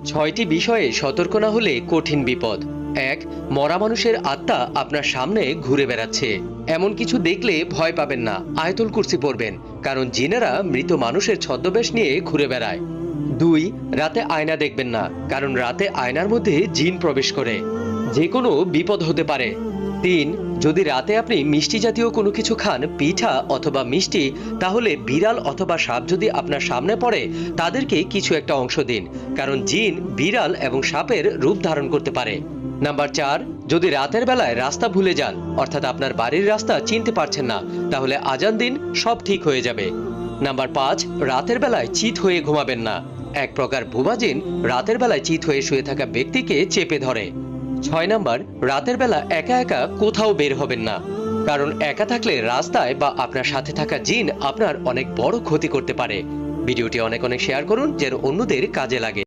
ছয়টি বিষয়ে সতর্ক না হলে কঠিন বিপদ। এক, মরা মানুষের আত্মা আপনার সামনে ঘুরে বেড়াচ্ছে। এমন কিছু দেখলে ভয় পাবেন না, আয়াতুল কুরসি পড়বেন, কারণ জিনেরা মৃত মানুষের ছদ্মবেশ নিয়ে ঘুরে বেড়ায়। দুই, রাতে আয়না দেখবেন না, কারণ রাতে আয়নার মধ্যে জিন প্রবেশ করে, যে কোনো বিপদ হতে পারে। তিন, যদি রাতে আপনি মিষ্টি জাতীয় কোনো কিছু খান, পিঠা অথবা মিষ্টি, তাহলে বিড়াল অথবা সাপ যদি আপনার সামনে পড়ে তাদেরকে কিছু একটা অংশ দিন, কারণ জিন বিড়াল এবং সাপের রূপ ধারণ করতে পারে। নাম্বার চার, যদি রাতের বেলায় রাস্তা ভুলে যান, অর্থাৎ আপনার বাড়ির রাস্তা চিনতে পারছেন না, তাহলে আজান দিন, সব ঠিক হয়ে যাবে। নাম্বার পাঁচ, রাতের বেলায় চিত হয়ে ঘুমাবেন না। এক প্রকার ভুবা জিন রাতের বেলায় চিত হয়ে শুয়ে থাকা ব্যক্তিকে চেপে ধরে। ছয় নাম্বার, রাতের বেলা একা একা কোথাও বের হবেন না, কারণ একা থাকলে রাস্তায় বা আপনার সাথে থাকা জিন আপনার অনেক বড় ক্ষতি করতে পারে। ভিডিওটি অনেক অনেক শেয়ার করুন যেন অন্যদের কাজে লাগে।